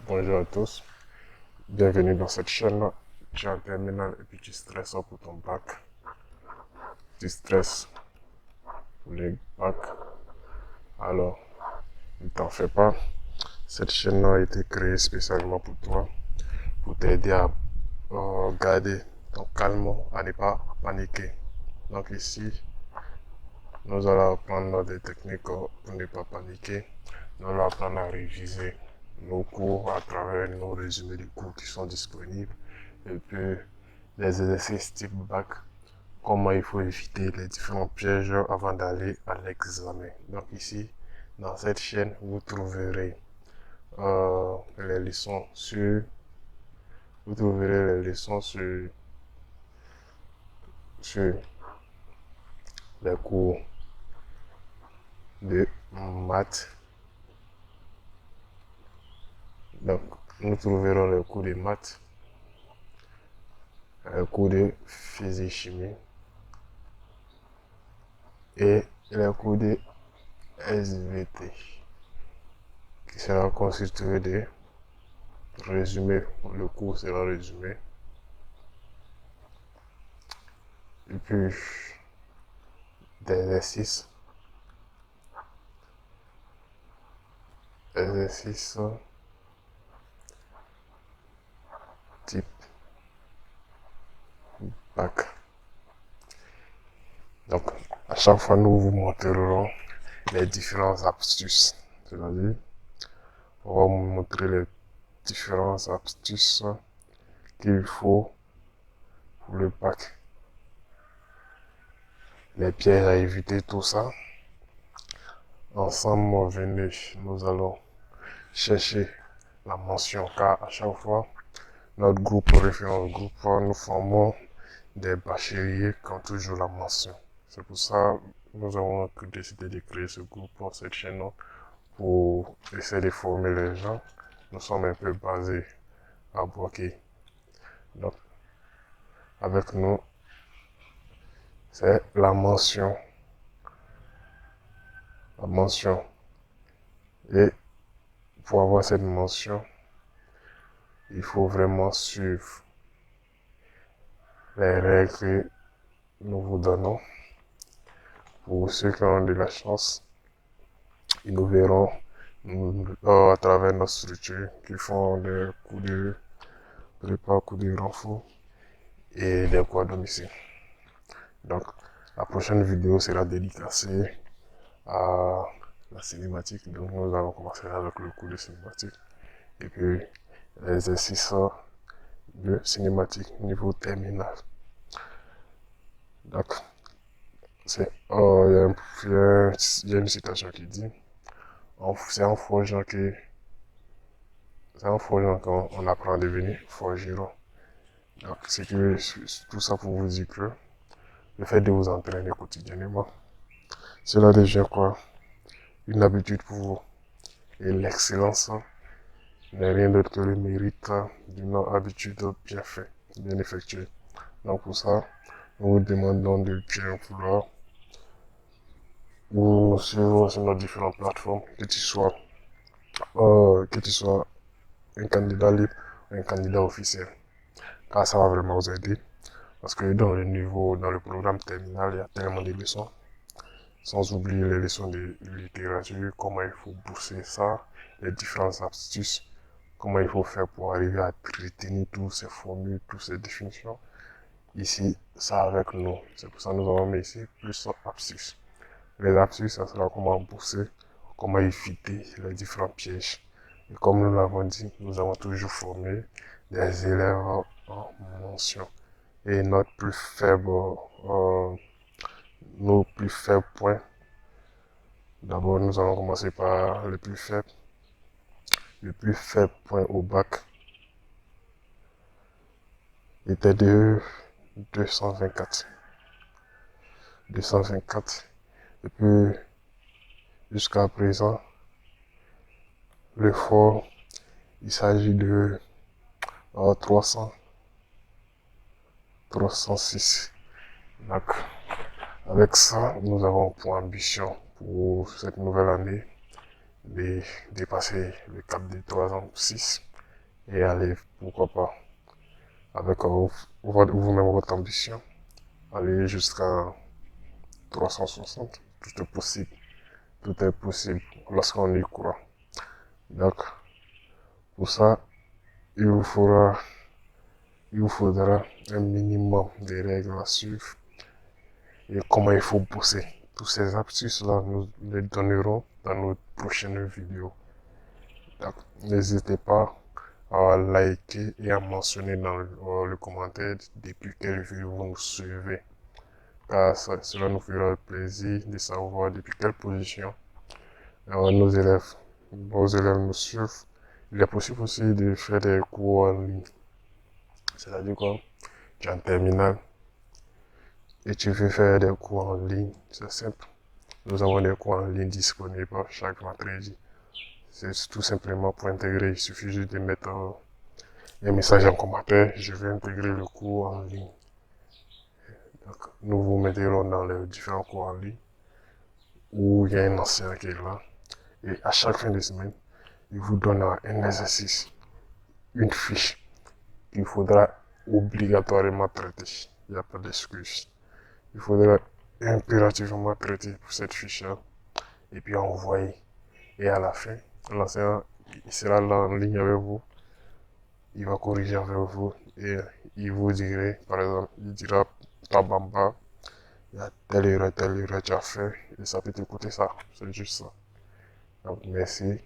Bonjour à tous, bienvenue dans cette chaîne. Tu es en terminale et puis tu stresses pour ton bac. Tu stresses pour les bacs. Alors, ne t'en fais pas. Cette chaîne a été créée spécialement pour toi, pour t'aider à garder ton calme, à ne pas paniquer. Donc ici, nous allons apprendre des techniques pour ne pas paniquer. Nous allons apprendre à réviser nos cours à travers nos résumés des cours qui sont disponibles. Et puis, les exercices type bac, comment il faut éviter les différents pièges avant d'aller à l'examen. Donc ici, dans cette chaîne, vous trouverez les leçons sur, vous trouverez les leçons sur les cours de maths. Donc, nous trouverons les cours de maths, les cours de physique-chimie et les cours de SVT, qui sera constitué de résumés. Le cours sera résumé. Et puis, d'exercices, exercices type bac. Donc, à chaque fois, nous vous montrerons les différentes astuces. C'est-à-dire, on va vous montrer les différentes astuces qu'il faut pour le bac. Les pièges à éviter, tout ça. Ensemble, venez, nous allons chercher la mention, car à chaque fois, notre groupe référence groupe, nous formons des bacheliers qui ont toujours la mention. C'est pour ça que nous avons décidé de créer ce groupe pour cette chaîne pour essayer de former les gens. Nous sommes un peu basés à Boaké. Donc, avec nous, c'est la mention. La mention. Et pour avoir cette mention, il faut vraiment suivre les règles que nous vous donnons. Pour ceux qui ont de la chance, ils nous verront à travers nos structures qui font des coups de prépa, coups de renfort et des cours à domicile. Donc, la prochaine vidéo sera dédicacée à la cinématique. Donc, nous allons commencer avec le cours de cinématique. Et puis, l'exercice de cinématique niveau terminal. Donc, il y a une citation qui dit c'est en forgeant qu'on apprend à devenir forgeron. Donc, tout ça pour vous dire que le fait de vous entraîner quotidiennement, cela devient quoi? Une habitude pour vous. Et l'excellence n'est rien d'autre que le mérite d'une habitude bien faite, bien effectuée. Donc pour ça, nous vous demandons de bien vouloir nous suivre sur nos différentes plateformes, que tu sois un candidat libre ou un candidat officiel. Car ça va vraiment vous aider. Parce que dans le programme terminal, il y a tellement de leçons. Sans oublier les leçons de littérature, comment il faut bourser ça, les différentes astuces, comment il faut faire pour arriver à retenir toutes ces formules, toutes ces définitions. Ici, ça avec nous. C'est pour ça que nous avons mis ici plus astuces. Les astuces, ça sera comment bourser, comment éviter les différents pièges. Et comme nous l'avons dit, nous avons toujours formé des élèves en mention. Et nos plus faibles points. D'abord, nous allons commencer par le plus faible. Le plus faible point au bac était de 224. 224. Et puis, jusqu'à présent, le fort, il s'agit de 300, 306. Donc, avec ça, nous avons pour ambition pour cette nouvelle année dépasser le cap des 3 ans ou 6 et aller, pourquoi pas, avec vous-même votre ambition, aller jusqu'à 360. Tout est possible. Tout est possible lorsqu'on y croit. Donc, pour ça, il vous faudra, il vous faudra un minimum de règles à suivre et comment il faut bosser. Toutes ces astuces-là, nous les donnerons dans nos prochaines vidéos. Donc, n'hésitez pas à liker et à mentionner dans le commentaire depuis quelle vidéo vous nous suivez. Car cela nous fera plaisir de savoir depuis quelle position nos élèves nous suivent. Il est possible aussi de faire des cours en ligne. C'est-à-dire quoi? Tu es en terminale et tu veux faire des cours en ligne. C'est simple. Nous avons des cours en ligne disponibles chaque vendredi. C'est tout simplement pour intégrer. Il suffit juste de mettre un message en commentaire. Je vais intégrer le cours en ligne. Donc, nous vous mettrons dans les différents cours en ligne où il y a un ancien qui est là. Et à chaque fin de semaine, il vous donnera un exercice, une fiche qu'il faudra obligatoirement traiter. Il n'y a pas d'excuse. Il faudra impérativement traiter pour cette fiche-là et puis envoyer. Et à la fin, l'enseignant il sera là en ligne avec vous. Il va corriger avec vous et il vous dira, par exemple, il dira Tabamba, il y a telle erreur tu as fait et ça peut te coûter ça. C'est juste ça. Donc merci.